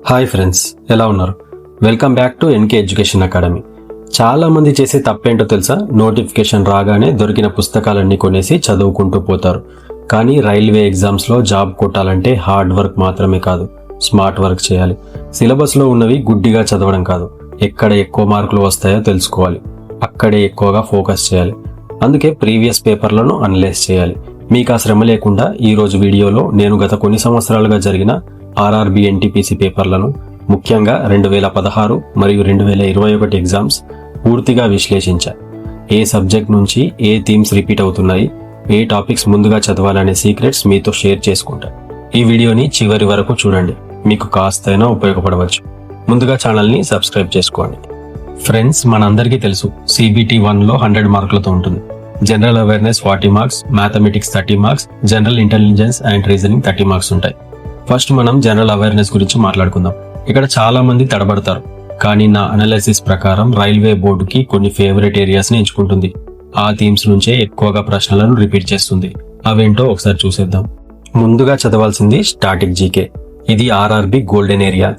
Hi friends, ఎలా ఉన్నారు? Welcome back to NK education academy. చాలా మంది చేసే తప్పేంటో తెలుసా? నోటిఫికేషన్ రాగానే దొరికిన పుస్తకాలన్నీ కొనేసి చదువుకుంటూ పోతారు. కానీ రైల్వే ఎగ్జామ్స్లో జాబ్ కొట్టాలంటే హార్డ్ వర్క్ మాత్రమే కాదు, స్మార్ట్ వర్క్ చేయాలి. సిలబస్లో ఉన్నవి గుడ్డిగా చదవడం కాదు, ఎక్కడ ఎక్కువ మార్కులు వస్తాయో తెలుసుకోవాలి, అక్కడే ఎక్కువగా ఫోకస్ చేయాలి. అందుకే ప్రీవియస్ పేపర్లను అనలైజ్ చేయాలి. మీకు ఆ శ్రమ లేకుండా ఈరోజు వీడియోలో నేను గత కొన్ని సంవత్సరాలుగా జరిగిన ఆర్ఆర్బి ఎన్టీపీసీ పేపర్లను, ముఖ్యంగా 2016 మరియు 2021 ఎగ్జామ్స్ పూర్తిగా విశ్లేషించా. ఏ సబ్జెక్ట్ నుంచి ఏ థీమ్స్ రిపీట్ అవుతున్నాయి, ఏ టాపిక్స్ ముందుగా చదవాలనే సీక్రెట్స్ మీతో షేర్ చేసుకుంటా. ఈ వీడియోని చివరి వరకు చూడండి, మీకు కాస్తైనా ఉపయోగపడవచ్చు. ముందుగా ఛానల్ని సబ్స్క్రైబ్ చేసుకోండి. ఫ్రెండ్స్, మనందరికీ తెలుసు CBT 1లో 100 మార్కులతో ఉంటుంది. General awareness 40 marks, mathematics 30 marks, general intelligence and reasoning 30 marks ఉంటాయి. ఫస్ట్ మనం జనరల్ అవేర్నెస్ గురించి మాట్లాడుకుందాం. ఇక్కడ చాలా మంది తడబడతారు, కానీ నా అనాలిసిస్ ప్రకారం రైల్వే బోర్డుకి కొన్ని ఫేవరెట్ ఏరియాస్ ని ఎంచుకుంటుంది. ఆ థీమ్స్ నుంచే ఎక్కువగా ప్రశ్నలను రిపీట్ చేస్తుంది. అవేంటో ఒకసారి చూసేద్దాం. ముందుగా చదవాల్సింది స్టాటిక్ జీకే. ఇది ఆర్ఆర్బి గోల్డెన్ ఏరియా.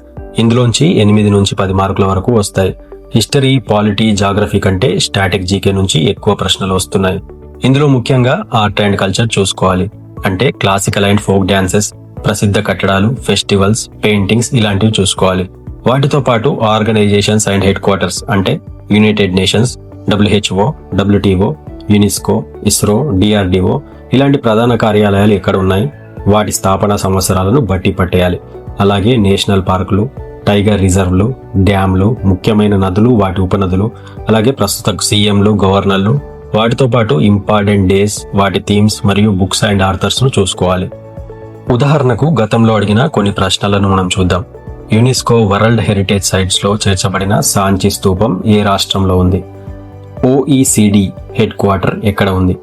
ఇందులోంచి 8 నుంచి 10 మార్కుల వరకు వస్తాయి. హిస్టరీ, పాలిటీ, జాగ్రఫీ కంటే స్టాటిక్ జీకే నుంచి ఎక్కువ ప్రశ్నలు వస్తున్నాయి. ఇందులో ముఖ్యంగా ఆర్ట్ అండ్ కల్చర్ చూసుకోవాలి. అంటే క్లాసికల్ అండ్ ఫోక్ డాన్సెస్, ప్రసిద్ధ కట్టడాలు, ఫెస్టివల్స్, పెయింటింగ్స్ ఇలాంటివి చూసుకోవాలి. వాటితో పాటు ఆర్గనైజేషన్స్ అండ్ హెడ్ క్వార్టర్స్ అంటే United nations, WHO, WTO, UNESCO, ISRO, DRDO ఇలాంటి ప్రధాన కార్యాలయాలు ఎక్కడ ఉన్నాయి, వాటి స్థాపన సంవత్సరాలను బట్టి పట్టేయాలి. అలాగే నేషనల్ పార్కులు, టైగర్ రిజర్వ్లు, డ్యామ్లు, ముఖ్యమైన నదులు, వాటి ఉపనదులు, అలాగే ప్రస్తుత సీఎంలు, గవర్నర్లు, వాటితో పాటు ఇంపార్టెంట్ డేస్, వాటి థీమ్స్ మరియు బుక్స్ అండ్ ఆర్థర్స్ ను చూసుకోవాలి. ఉదాహరణకు గతంలో అడిగిన కొన్ని ప్రశ్నలను మనం చూద్దాం. యునెస్కో వరల్డ్ హెరిటేజ్ సైట్స్ లో చేర్చబడిన సాంచి స్తూపం ఏ రాష్ట్రంలో ఉంది? OECD హెడ్ క్వార్టర్ ఎక్కడ ఉంది?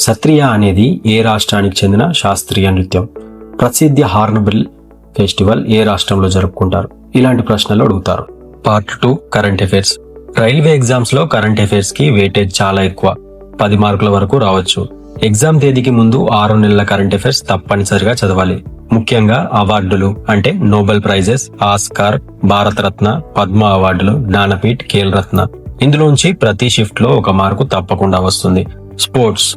సత్రియా అనేది ఏ రాష్ట్రానికి చెందిన శాస్త్రీయ నృత్యం? ప్రసిద్ధ హార్న్బిల్ ఫెస్టివల్ ఏ రాష్ట్రంలో జరుపుకుంటారు? ఇలాంటి ప్రశ్నలు అడుగుతారు. Part 2 current affairs. Railway exams లో కరెంట్ అఫైర్స్ కి వెయిటేజ్ చాలా ఎక్కువ, 10 మార్కుల వరకు రావచ్చు. ఎగ్జామ్ తేదీకి ముందు 6 నెలల కరెంట్ అఫైర్స్ తప్పనిసరిగా చదవాలి. ముఖ్యంగా అవార్డులు అంటే Nobel prices, Oscar, Bharat Ratna, Padma అవార్డులు, జ్ఞానపీఠ్, ఖేల్ రత్న. ఇందులోంచి ప్రతి షిఫ్ట్ లో 1 మార్కు తప్పకుండా వస్తుంది. స్పోర్ట్స్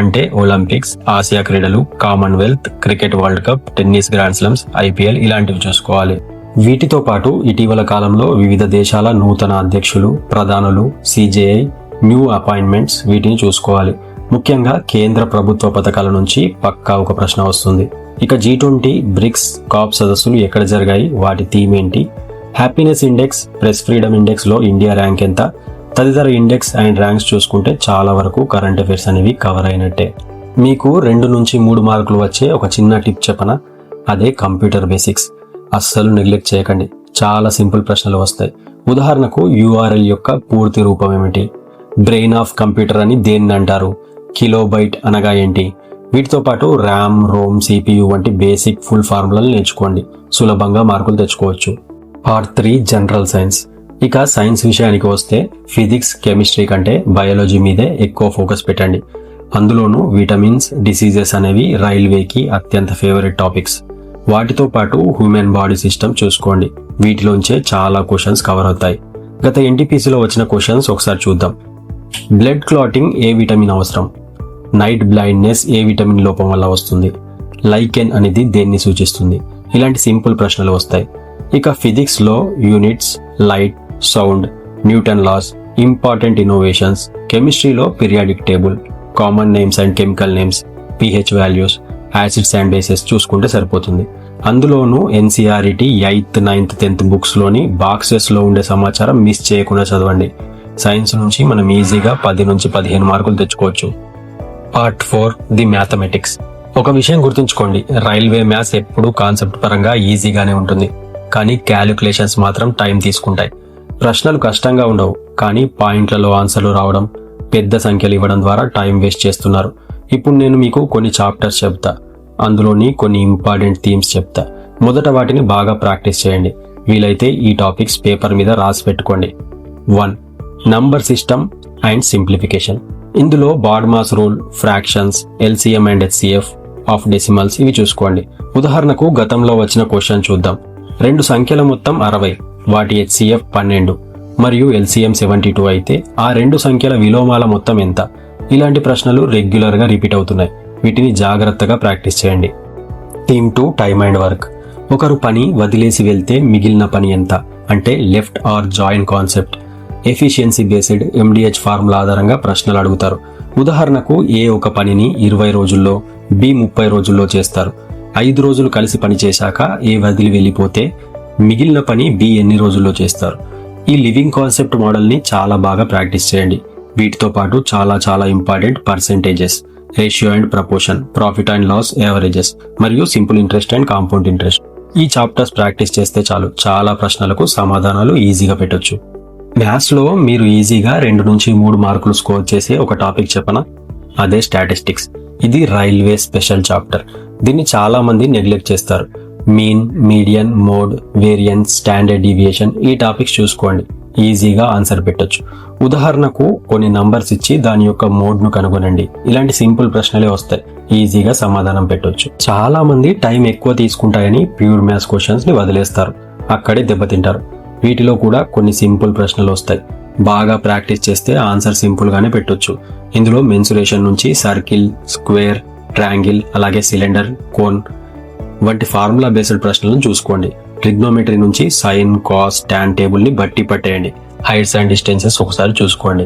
అంటే ఒలింపిక్స్, ఆసియా క్రీడలు, Commonwealth, cricket world cup, tennis grand slams, IPL ఇలాంటివి చూసుకోవాలి. వీటితో పాటు ఇటీవల కాలంలో వివిధ దేశాల నూతన అధ్యక్షులు, ప్రధానులు, CJI, న్యూ అపాయింట్మెంట్స్ వీటిని చూసుకోవాలి. ముఖ్యంగా కేంద్ర ప్రభుత్వ పథకాల నుంచి పక్కా ఒక ప్రశ్న వస్తుంది. ఇక G20, బ్రిక్స్, కాప్ సదస్సులు ఎక్కడ జరిగాయి, వాటి థీమ్ ఏంటి, happiness index, press freedom index లో ఇండియా ర్యాంక్ ఎంత, తదితర ఇండెక్స్ అండ్ ర్యాంక్స్ చూసుకుంటే చాలా వరకు కరెంట్ అఫైర్స్ అనేవి కవర్ అయినట్టే. మీకు 2 నుంచి 3 మార్కులు వచ్చే ఒక చిన్న టిప్ చెప్పనా? అదే కంప్యూటర్ బేసిక్స్. అస్సలు నెగ్లెక్ట్ చేయకండి, చాలా సింపుల్ ప్రశ్నలు వస్తాయి. ఉదాహరణకు URL యొక్క పూర్తి రూపం ఏమిటి, బ్రెయిన్ ఆఫ్ కంప్యూటర్ అని దేన్ని అంటారు, కిలోబైట్ అనగా ఏంటి, వీటితో పాటు ర్యామ్, రోమ్, CPU వంటి బేసిక్ ఫుల్ ఫార్ములాలు నేర్చుకోండి. సులభంగా మార్కులు తెచ్చుకోవచ్చు. Part 3 general science. ఇక సైన్స్ విషయానికి వస్తే ఫిజిక్స్, కెమిస్ట్రీ కంటే బయాలజీ మీదే ఎక్కువ ఫోకస్ పెట్టండి. అందులోనూ విటమిన్స్, డిసీజెస్ అనేవి రైల్వేకి అత్యంత ఫేవరెట్ టాపిక్స్. వాటితో పాటు హ్యూమన్ బాడీ సిస్టమ్ చూసుకోండి. వీటిలోంచే చాలా క్వశ్చన్స్ కవర్ అవుతాయి. గత NTPCలో వచ్చిన క్వశ్చన్స్ ఒకసారి చూద్దాం. బ్లడ్ క్లాటింగ్ ఏ విటమిన్ అవసరం? నైట్ బ్లైండ్నెస్ ఏ విటమిన్ లోపం వల్ల వస్తుంది? లైకెన్ అనేది దేన్ని సూచిస్తుంది? ఇలాంటి సింపుల్ ప్రశ్నలు వస్తాయి. ఇక ఫిజిక్స్ లో units, light, sound, Newton laws, important innovations, కెమిస్ట్రీలో periodic table, common names and chemical names, pH values, acids and bases చూసుకుంటే సరిపోతుంది. అందులోనూ NCERT 8th, 9th, 10th books లోని బాక్సెస్ లో ఉండే సమాచారం మిస్ చేయకుండా చదవండి. సైన్స్ నుంచి మనం ఈజీగా 10 నుంచి 15 మార్కులు తెచ్చుకోవచ్చు. Part 4 the mathematics. ఒక విషయం గుర్తుంచుకోండి, రైల్వే మ్యాథ్స్ ఎప్పుడూ కాన్సెప్ట్ పరంగా ఈజీగానే ఉంటుంది, కానీ క్యాలిక్యులేషన్స్ మాత్రం టైం తీసుకుంటాయి. ప్రశ్నలు కష్టంగా ఉండవు, కానీ పాయింట్లలో ఆన్సర్లు రావడం, పెద్ద సంఖ్యలు ఇవ్వడం ద్వారా టైం వేస్ట్ చేస్తున్నారు. ఇప్పుడు నేను మీకు కొన్ని చాప్టర్స్ చెప్తా, అందులోని కొన్ని ఇంపార్టెంట్ థీమ్స్ చెప్తా. మొదట వాటిని బాగా ప్రాక్టీస్ చేయండి. వీలైతే ఈ టాపిక్స్ పేపర్ మీద రాసి పెట్టుకోండి. 1. Number system and simplification. ఇందులో BODMAS rule, fractions, LCM and HCF of decimals ఇవి చూసుకోండి. ఉదాహరణకు గతంలో వచ్చిన క్వశ్చన్ చూద్దాం. రెండు సంఖ్యల మొత్తం 60, వాటి HCF 12 మరియు LCM 72 అయితే ఆ రెండు సంఖ్యల విలోమాల మొత్తం ఎంత? ఇలాంటి ప్రశ్నలు రెగ్యులర్గా రిపీట్ అవుతున్నాయి. వీటిని జాగ్రత్తగా ప్రాక్టీస్ చేయండి. Theme 2 time and work. ఒకరు పని వదిలేసి వెళ్తే మిగిలిన పని ఎంత అంటే left or join concept. Efficiency based MDH formula ఆధారంగా ప్రశ్నలు అడుగుతారు. ఉదాహరణకు A ఒక పనిని 20 రోజుల్లో, B 30 రోజుల్లో చేస్తారు. 5 రోజులు కలిసి పని చేశాక A వదిలి వెళ్ళిపోతే మిగిలిన పని B ఎన్ని రోజుల్లో చేస్తారు? ఈ లివింగ్ కాన్సెప్ట్ మోడల్ని చాలా బాగా ప్రాక్టీస్ చేయండి. వీటితో పాటు చాలా important percentages, ratio and proportion, profit and loss averages మరియు simple interest and compound interest. ఈ చాప్టర్స్ ప్రాక్టీస్ చేస్తే చాలు, చాలా ప్రశ్నలకు సమాధానాలు ఈజీగా పెట్టొచ్చు. మ్యాథ్స్లో మీరు ఈజీగా 2 నుంచి 3 మార్కులు స్కోర్ చేసే ఒక టాపిక్ చెప్పనా? అదే స్టాటిస్టిక్స్. ఇది రైల్వే స్పెషల్ చాప్టర్. దీన్ని చాలా మంది నెగ్లెక్ట్ చేస్తారు. Mean, median, mode, variance, standard deviation ఈ టాపిక్స్ చూసుకోండి. ఈజీగా ఆన్సర్ పెట్టొచ్చు. ఉదాహరణకు కొన్ని నంబర్స్ ఇచ్చి దాని యొక్క మోడ్ను కనుగొనండి. ఇలాంటి సింపుల్ ప్రశ్నలే వస్తాయి. ఈజీగా సమాధానం పెట్టొచ్చు. చాలా మంది టైం ఎక్కువ తీసుకుంటాయని ప్యూర్ మ్యాథ్స్ క్వశ్చన్స్ ని వదిలేస్తారు. అక్కడే దెబ్బతింటారు. వీటిలో కూడా కొన్ని సింపుల్ ప్రశ్నలు వస్తాయి. బాగా ప్రాక్టీస్ చేస్తే ఆన్సర్ సింపుల్ గానే పెట్టొచ్చు. ఇందులో మెన్సురేషన్ నుంచి సర్కిల్, స్క్వేర్, ట్రయాంగిల్, అలాగే సిలిండర్, కోన్ వంటి ఫార్ములా బేస్డ్ ప్రశ్నలను చూసుకోండి. ట్రిగ్నోమెట్రీ నుంచి సైన్, కాస్, టాన్ టేబుల్ ని బట్టి పట్టేయండి. హైట్స్ అండ్ డిస్టెన్సెస్ ఒకసారి చూసుకోండి.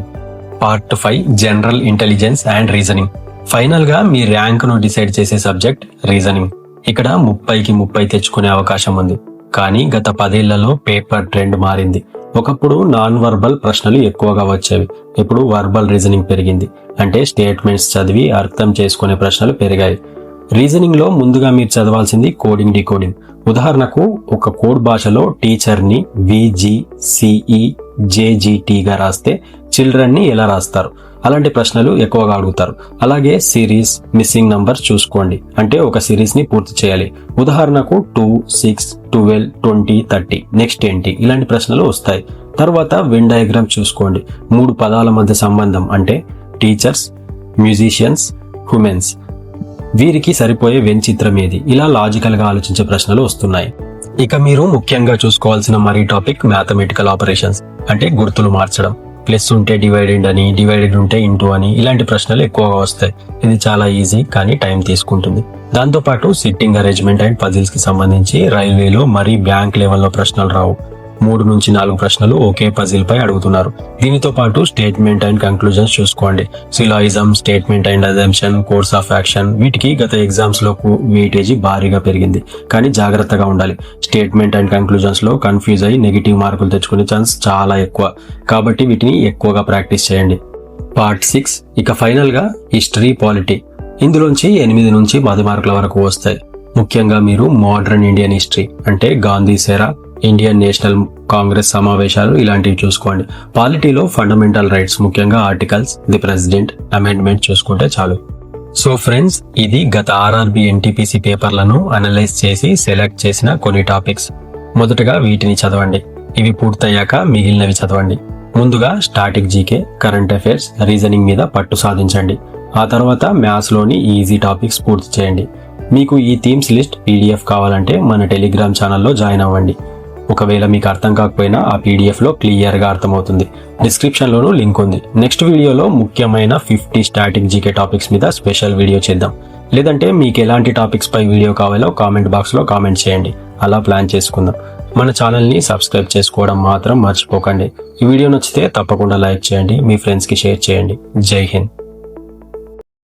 Part 5 general intelligence and reasoning. Final గా మీ ర్యాంక్ ను డిసైడ్ చేసే సబ్జెక్ట్ రీజనింగ్. ఇక్కడ 30కి 30 తెచ్చుకునే అవకాశం ఉంది. కానీ గత 10 ఏళ్లలో పేపర్ ట్రెండ్ మారింది. ఒకప్పుడు నాన్ వర్బల్ ప్రశ్నలు ఎక్కువగా వచ్చేవి. ఇప్పుడు వర్బల్ రీజనింగ్ పెరిగింది. అంటే స్టేట్మెంట్స్ చదివి అర్థం చేసుకునే ప్రశ్నలు పెరిగాయి. రీజనింగ్ లో ముందుగా మీరు చదవాల్సింది కోడింగ్, డీకోడింగ్. ఉదాహరణకు ఒక కోడ్ భాషలో టీచర్ ని VGCEJGT గా రాస్తే చిల్డ్రన్ ని ఎలా రాస్తారు? అలాంటి ప్రశ్నలు ఎక్కువగా అడుగుతారు. అలాగే సిరీస్, మిస్సింగ్ నంబర్స్ చూసుకోండి. అంటే ఒక సిరీస్ ని పూర్తి చేయాలి. ఉదాహరణకు 2, 6, 12, 20, 30 నెక్స్ట్ ఏంటి? ఇలాంటి ప్రశ్నలు వస్తాయి. తర్వాత వెన్ డయాగ్రామ్ చూసుకోండి. 3 పదాల మధ్య సంబంధం అంటే టీచర్స్, మ్యూజిషియన్స్, హ్యూమెన్స్. వీరికి సరిపోయే వెన్ చిత్రం ఏది? ఇలా లాజికల్ గా ఆలోచించే ప్రశ్నలు వస్తున్నాయి. ఇక మీరు ముఖ్యంగా చూసుకోవాల్సిన మరీ టాపిక్ మ్యాథమెటికల్ ఆపరేషన్స్ అంటే గుర్తులు మార్చడం. ప్లస్ ఉంటే డివైడెడ్ అని, డివైడెడ్ ఉంటే ఇంటూ అని ఇలాంటి ప్రశ్నలు ఎక్కువగా వస్తాయి. ఇది చాలా ఈజీ కానీ టైం తీసుకుంటుంది. దాంతోపాటు సిట్టింగ్ అరేంజ్మెంట్ అండ్ పజిల్స్ కి సంబంధించి రైల్వేలో మరీ బ్యాంక్ లెవెల్లో ప్రశ్నలు రావు. 3 నుంచి 4 ప్రశ్నలు ఒకే పజిల్ పై అడుగుతున్నారు. దీనితో పాటు స్టేట్మెంట్ అండ్ కంక్లూజన్స్ చూసుకోండి. Syllogism, statement and assumption, course of action వీటికి గత ఎగ్జామ్స్ లో వెయిటేజీ భారీగా పెరిగింది. కానీ జాగ్రత్తగా ఉండాలి. స్టేట్మెంట్ అండ్ కంక్లూజన్స్ లో కన్ఫ్యూజ్ అయ్యి నెగిటివ్ మార్కులు తెచ్చుకునే ఛాన్స్ చాలా ఎక్కువ. కాబట్టి వీటిని ఎక్కువగా ప్రాక్టీస్ చేయండి. పార్ట్ 6 ఇక ఫైనల్ గా హిస్టరీ, పాలిటీ. ఇందులోంచి 8 నుంచి 10 మార్కుల వరకు వస్తాయి. ముఖ్యంగా మీరు మోడర్న్ ఇండియన్ హిస్టరీ అంటే గాంధీ సెరా, ఇండియన్ నేషనల్ కాంగ్రెస్ సమావేశాలు ఇలాంటివి చూసుకోండి. పాలిటీలో ఫండమెంటల్ రైట్స్ ముఖ్యంగా ఆర్టికల్స్, ది ప్రెసిడెంట్, అమెండ్మెంట్ చూసుకుంటే చాలు. సో ఫ్రెండ్స్, ఇది గత RRB NTPC పేపర్లను అనలైజ్ చేసి సెలెక్ట్ చేసిన కొన్ని టాపిక్స్. మొదటగా వీటిని చదవండి. ఇవి పూర్తయ్యాక మిగిలినవి చదవండి. ముందుగా static GK, current affairs, reasoning మీద పట్టు సాధించండి. ఆ తర్వాత మ్యాథ్స్ లోని ఈజీ టాపిక్స్ పూర్తి చేయండి. మీకు ఈ థీమ్స్ లిస్ట్ PDF కావాలంటే మన టెలిగ్రామ్ ఛానల్లో జాయిన్ అవ్వండి. ఒకవేళ మీకు అర్థం కాకపోయినా ఆ PDF లో క్లియర్ గా అర్థమవుతుంది. డిస్క్రిప్షన్ లోనూ లింక్ ఉంది. నెక్స్ట్ వీడియోలో ముఖ్యమైన 50 స్టాటిక్ జీకే టాపిక్స్ మీద స్పెషల్ వీడియో చేద్దాం. లేదంటే మీకు ఎలాంటి టాపిక్స్ పై వీడియో కావాలో కామెంట్ బాక్స్ లో కామెంట్ చేయండి. అలా ప్లాన్ చేసుకుందాం. మన ఛానల్ ని సబ్స్క్రైబ్ చేసుకోవడం మాత్రం మర్చిపోకండి. ఈ వీడియో నచ్చితే తప్పకుండా లైక్ చేయండి, మీ ఫ్రెండ్స్ కి షేర్ చేయండి. జై హింద్.